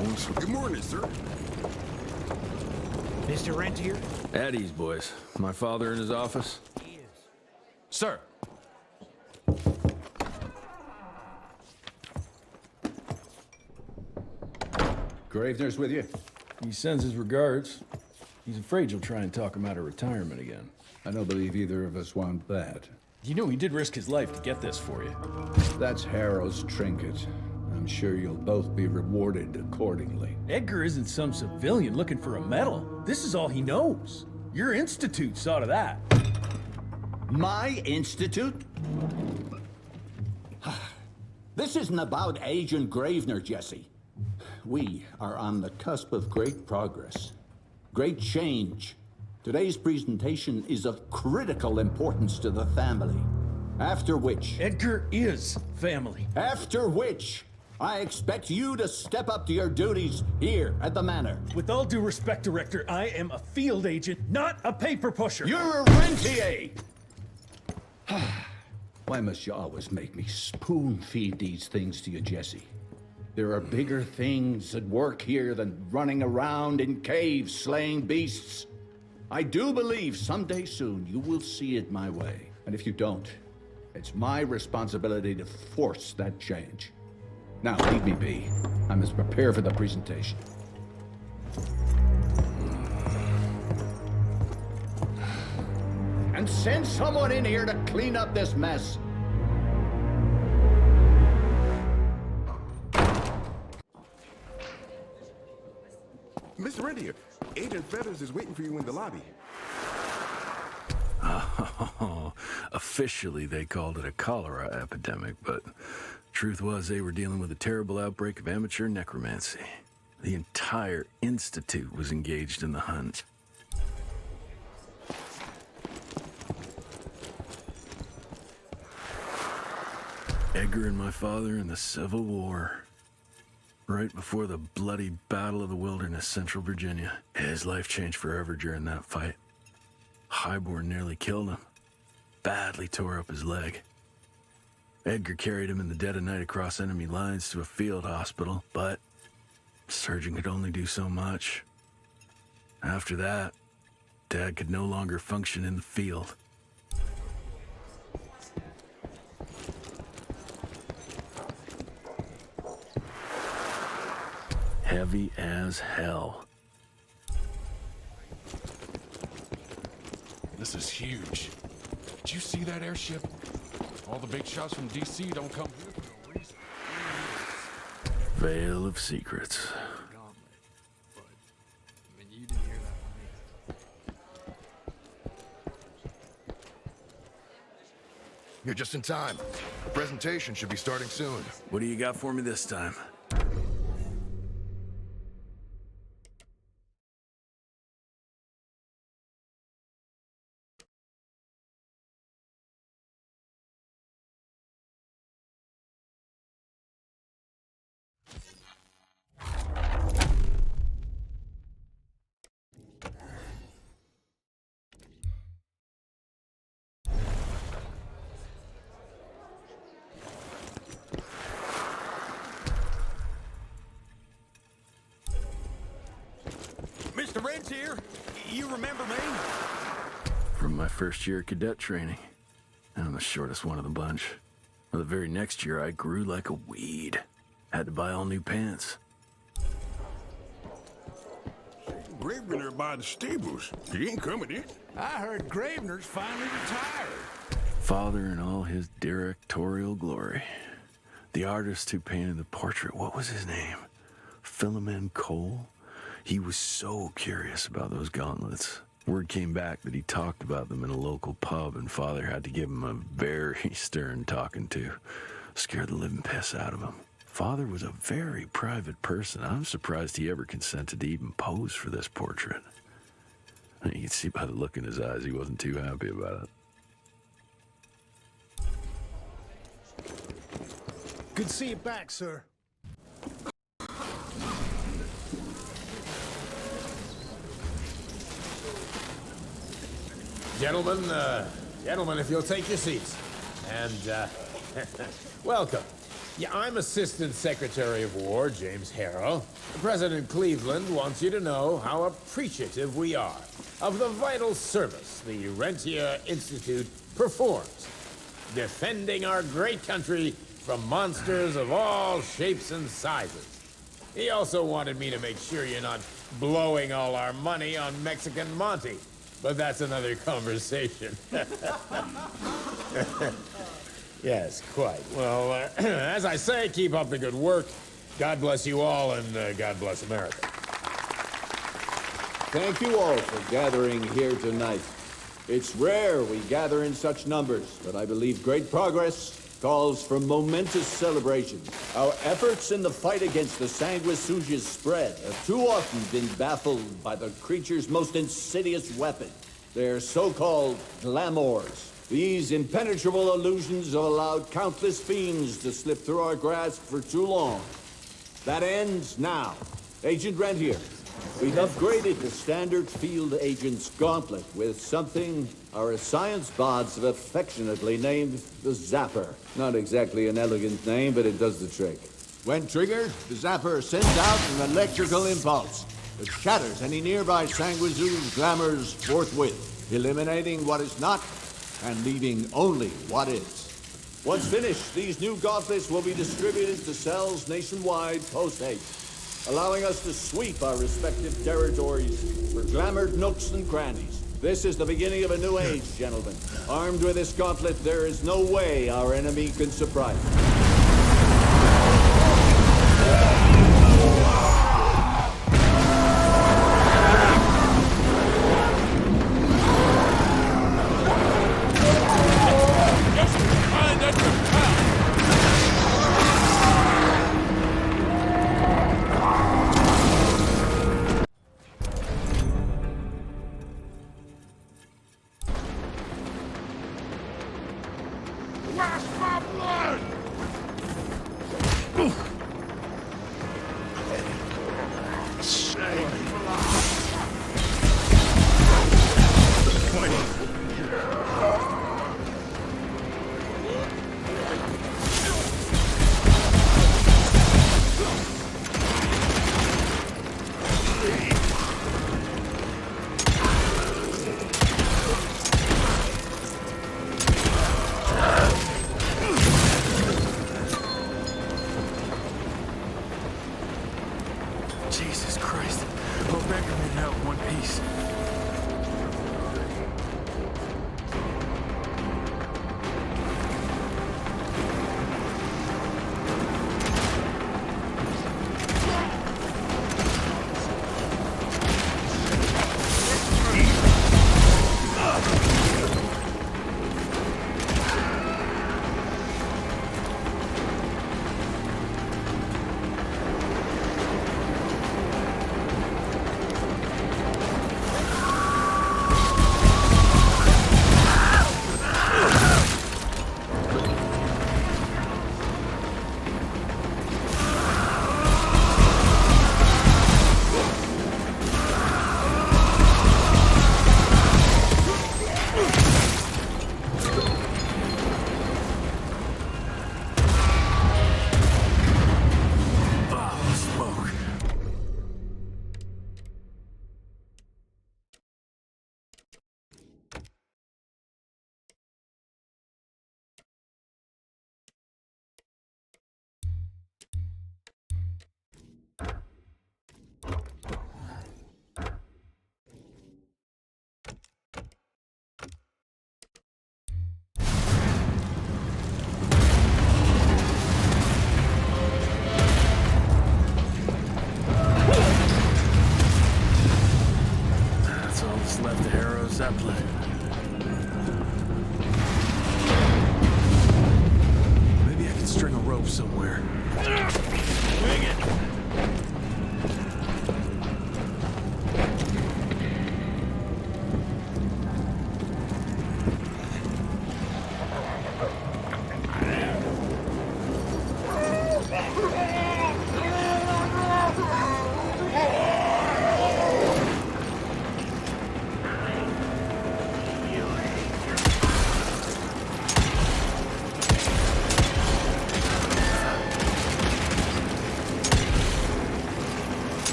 Holmes. Good morning, sir. Mr. Rentier? At ease, boys. My father in his office? He is. Sir. Gravener's with you? He sends his regards. He's afraid you'll try and talk him out of retirement again. I don't believe either of us want that. You know he did risk his life to get this for you. That's Harrow's trinket. I'm sure you'll both be rewarded accordingly. Edgar isn't some civilian looking for a medal. This is all he knows. Your institute saw to that. My institute? This isn't about Agent Gravener, Jesse. We are on the cusp of great progress, great change. Today's presentation is of critical importance to the family. After which... Edgar is family. After which, I expect you to step up to your duties here at the Manor. With all due respect, Director, I am a field agent, not a paper pusher. You're a rentier! Why must you always make me spoon-feed these things to you, Jesse? There are bigger things at work here than running around in caves slaying beasts. I do believe someday soon you will see it my way. And if you don't, it's my responsibility to force that change. Now, leave me be. I must prepare for the presentation. And send someone in here to clean up this mess. Mr. Rentier, Agent Feathers is waiting for you in the lobby. Oh, officially they called it a cholera epidemic, but truth was they were dealing with a terrible outbreak of amateur necromancy. The entire institute was engaged in the hunt. Edgar and my father in the Civil War. Right before the bloody Battle of the Wilderness, Central Virginia. His life changed forever during that fight. Highborn nearly killed him. Badly tore up his leg. Edgar carried him in the dead of night across enemy lines to a field hospital, but the surgeon could only do so much. After that, Dad could no longer function in the field. Heavy as hell. This is huge. Did you see that airship? All the big shots from DC don't come here for no reason. Veil of Secrets. You're just in time. The presentation should be starting soon. What do you got for me this time? Mr. Rentier, you remember me? From my first year of cadet training. I'm the shortest one of the bunch. Well, the very next year, I grew like a weed. Had to buy all new pants. Gravener by the stables. He ain't coming in. I heard Gravener's finally retired. Father in all his directorial glory. The artist who painted the portrait, what was his name? Philomen Cole? He was so curious about those gauntlets. Word came back that he talked about them in a local pub, and Father had to give him a very stern talking to. Scared the living piss out of him. Father was a very private person. I'm surprised he ever consented to even pose for this portrait. You can see by the look in his eyes he wasn't too happy about it. Good to see you back, sir. Gentlemen, if you'll take your seats. And, welcome. Yeah, I'm Assistant Secretary of War, James Harrow. President Cleveland wants you to know how appreciative we are of the vital service the Rentier Institute performs, defending our great country from monsters of all shapes and sizes. He also wanted me to make sure you're not blowing all our money on Mexican Monty, but that's another conversation. Yes, quite. Well, as I say, keep up the good work. God bless you all, and God bless America. Thank you all for gathering here tonight. It's rare we gather in such numbers, but I believe great progress calls for momentous celebration. Our efforts in the fight against the sanguisuga's spread have too often been baffled by the creature's most insidious weapon, their so-called glamours. These impenetrable illusions have allowed countless fiends to slip through our grasp for too long. That ends now. Agent Rentier, we've upgraded the standard field agent's gauntlet with something our science bots have affectionately named the Zapper. Not exactly an elegant name, but it does the trick. When triggered, the Zapper sends out an electrical impulse that shatters any nearby sanguisuga's glamours forthwith, eliminating what is not and leaving only what is. Once finished, these new gauntlets will be distributed to cells nationwide post-haste, allowing us to sweep our respective territories for glamoured nooks and crannies. This is the beginning of a new age, gentlemen. Armed with this gauntlet, there is no way our enemy can surprise us. Jesus Christ. Hope Becker made it out in one piece.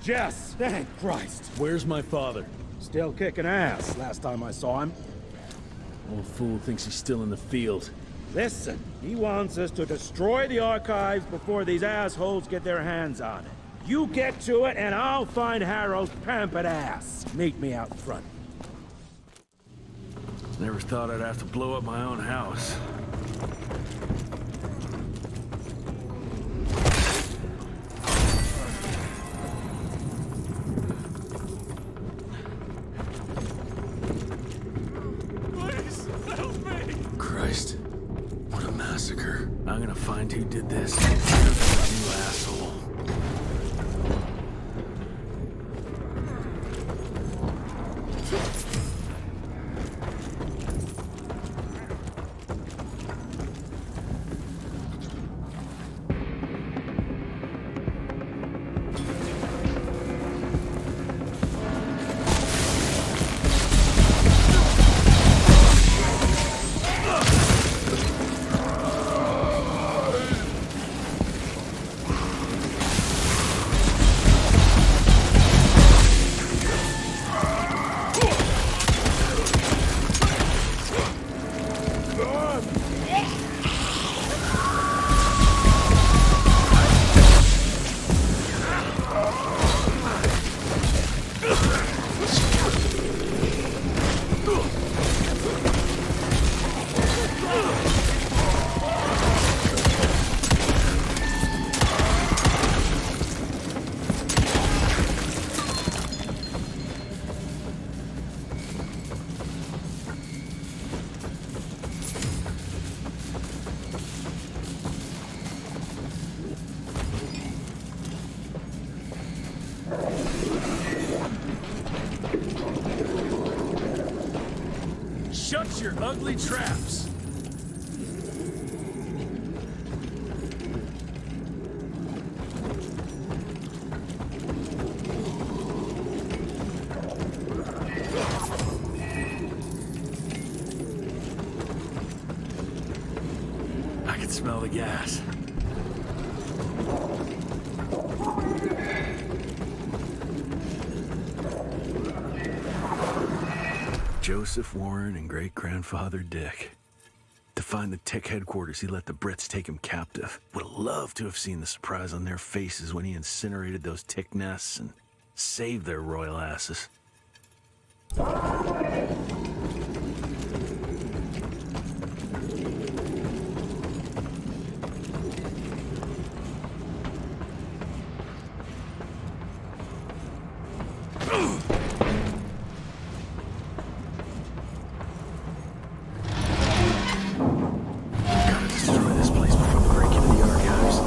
Jess, thank Christ. Where's my father? Still kicking ass last time I saw him. Old fool thinks he's still in the field. Listen, he wants us to destroy the archives before these assholes get their hands on it. You get to it, and I'll find Harold's pampered ass. Meet me out front. Never thought I'd have to blow up my own house. Please, help me! Christ, what a massacre. I'm gonna find who did this. You asshole. Shut your ugly traps! I can smell the gas. Joseph Warren and great-grandfather Dick. To find the Tick headquarters, he let the Brits take him captive. Would have loved to have seen the surprise on their faces when he incinerated those Tick nests and saved their royal asses. Gotta destroy this place before we break into the archives.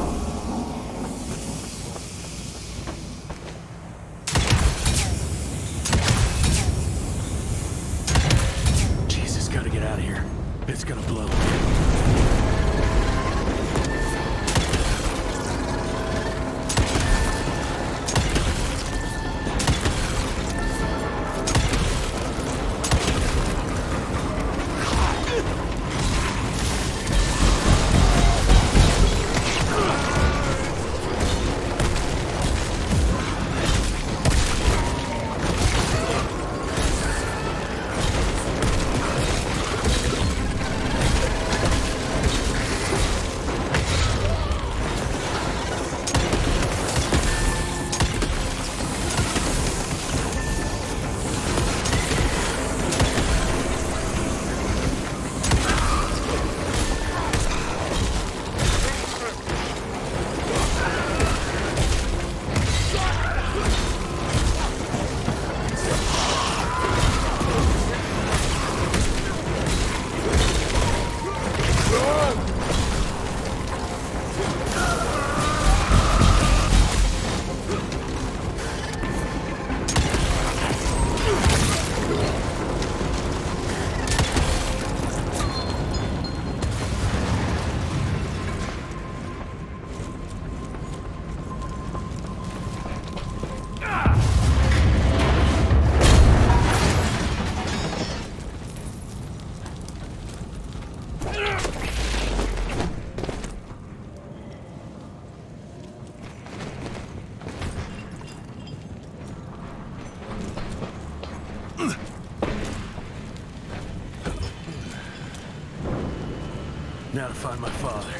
Jesus, gotta get out of here. It's gonna blow. Now to find my father.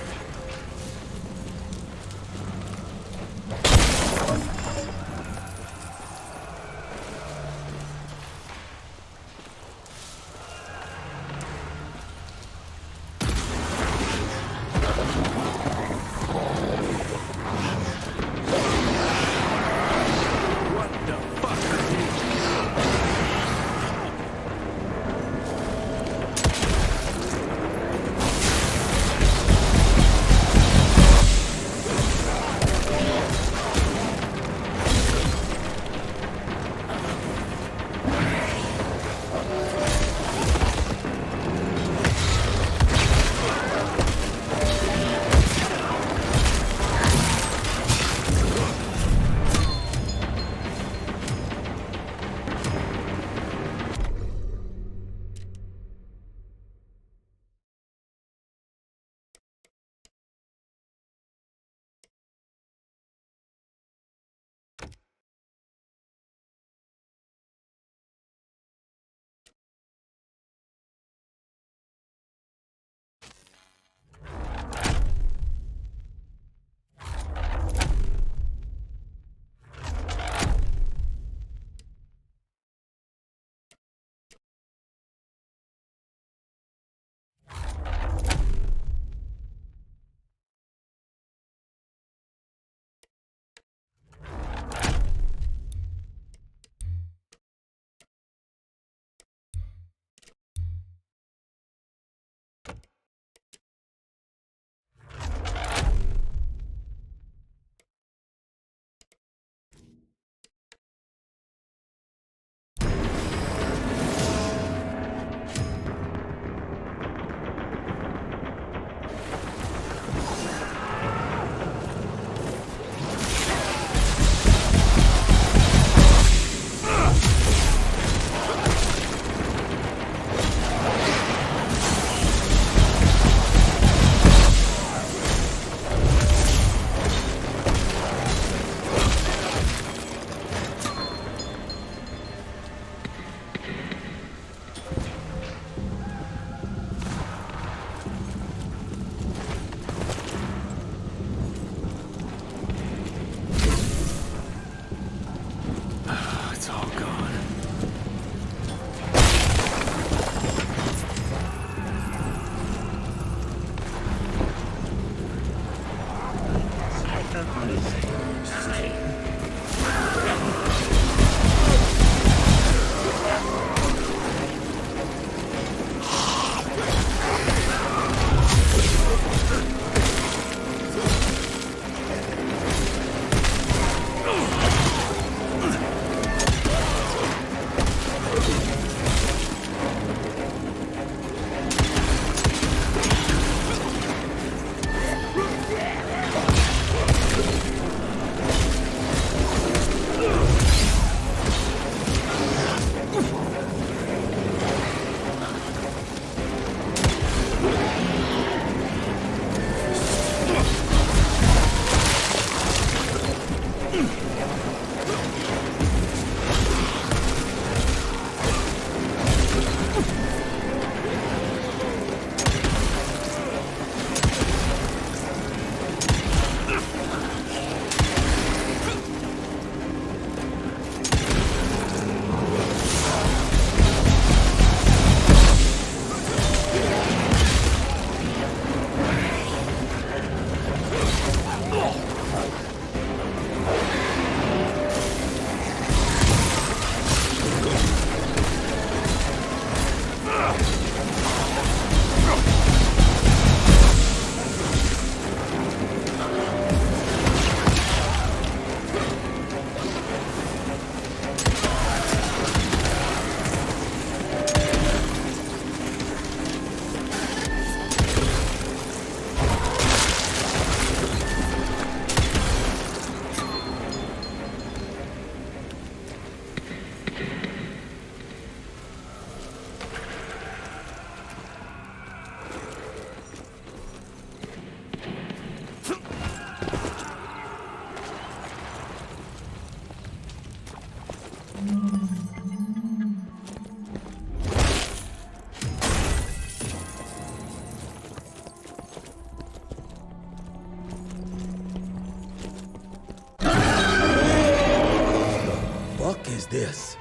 is this?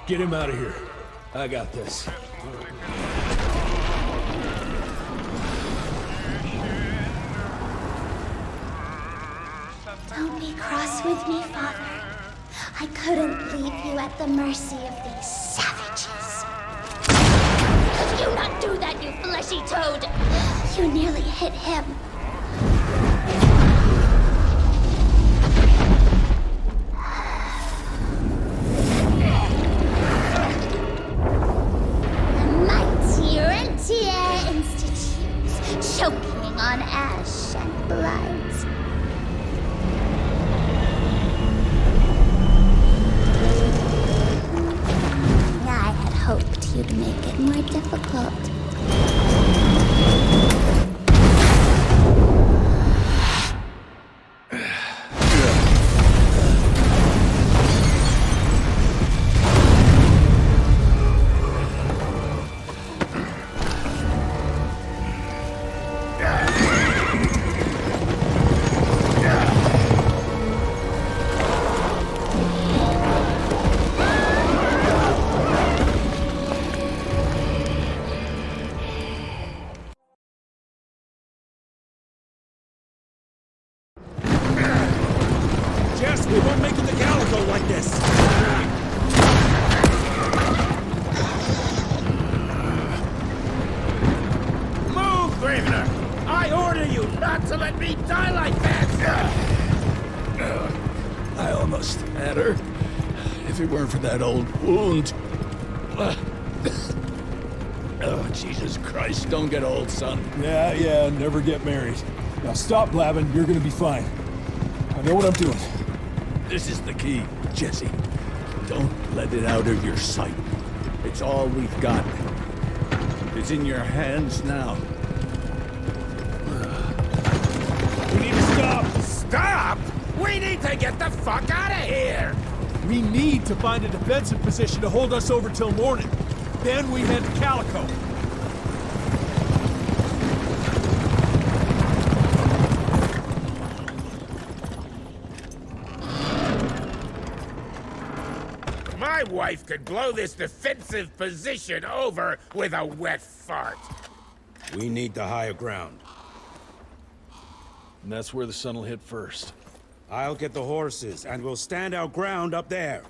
Get him out of here. I got this. Don't be cross with me, Father. I couldn't leave you at the mercy of these savages. Do not do that, you fleshy toad! You nearly hit him. The mighty Rentier Institute, choking on ash and blood. I had hoped you'd make it more difficult. Jess, we won't make it to Calico like this! Move, Gravener! I order you not to let me die like that! I almost had her. If it weren't for that old wound. Oh, Jesus Christ, don't get old, son. Yeah, never get married. Now stop blabbing, you're gonna be fine. I know what I'm doing. This is the key, Jesse. Don't let it out of your sight. It's all we've got. It's in your hands now. We need to stop! Stop! We need to get the fuck out of here! We need to find a defensive position to hold us over till morning. Then we head to Calico. My wife could blow this defensive position over with a wet fart. We need the higher ground. And that's where the sun will hit first. I'll get the horses, and we'll stand our ground up there.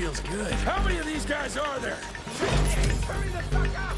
feels good. How many of these guys are there? Hurry the fuck up!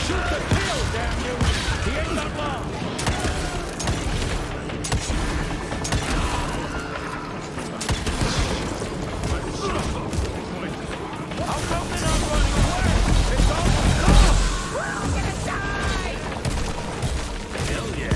Shoot the kill, damn you! He ain't got long! How come they're not running away? It's almost gone! We're all gonna die! Hell yeah!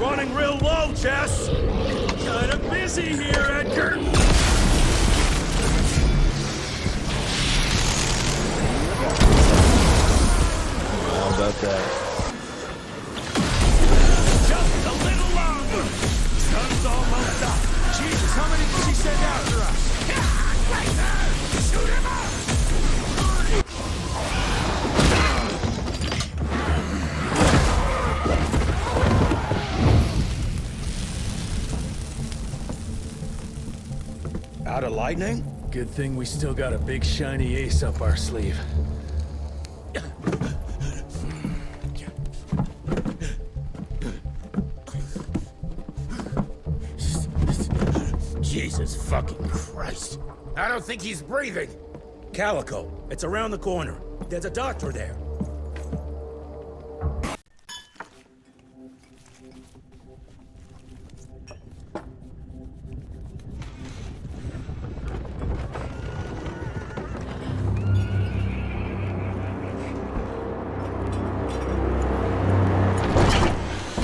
Running real low, Jess! Kinda busy here, Edgar! How about that? Just a little longer! Sun's almost up! Jesus, how many did she send after us? Right there! Shoot him up! Out of lightning? Good thing we still got a big shiny ace up our sleeve. Jesus fucking Christ. I don't think he's breathing. Calico, it's around the corner. There's a doctor there.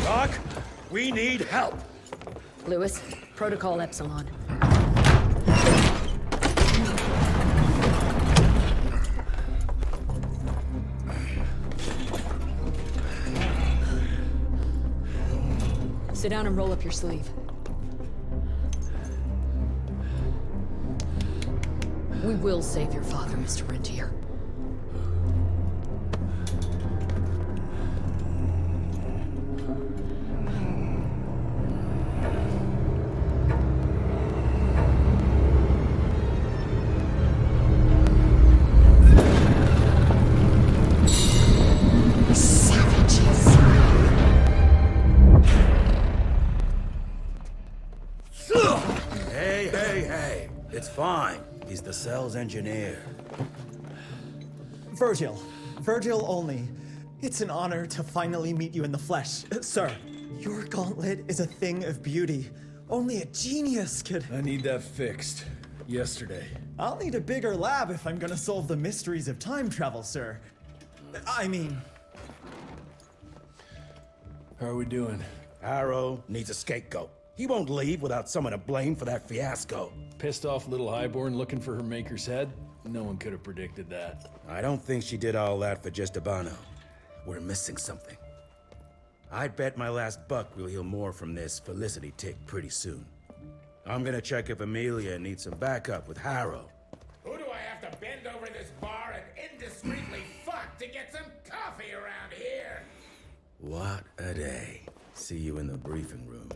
Doc, we need help. Lewis, Protocol Epsilon. Sit down and roll up your sleeve. We will save your father, Mr. Rentier. Hey, it's fine. He's the cell's engineer. Virgil only. It's an honor to finally meet you in the flesh. Sir, your gauntlet is a thing of beauty. Only a genius could... I need that fixed. Yesterday. I'll need a bigger lab if I'm gonna solve the mysteries of time travel, sir. I mean... How are we doing? Harrow needs a scapegoat. He won't leave without someone to blame for that fiasco. Pissed off little highborn looking for her maker's head? No one could have predicted that. I don't think she did all that for just Abano. We're missing something. I'd bet my last buck we'll hear more from this Felicity tick pretty soon. I'm gonna check if Amelia needs some backup with Harrow. Who do I have to bend over this bar and indiscreetly fuck to get some coffee around here? What a day. See you in the briefing room.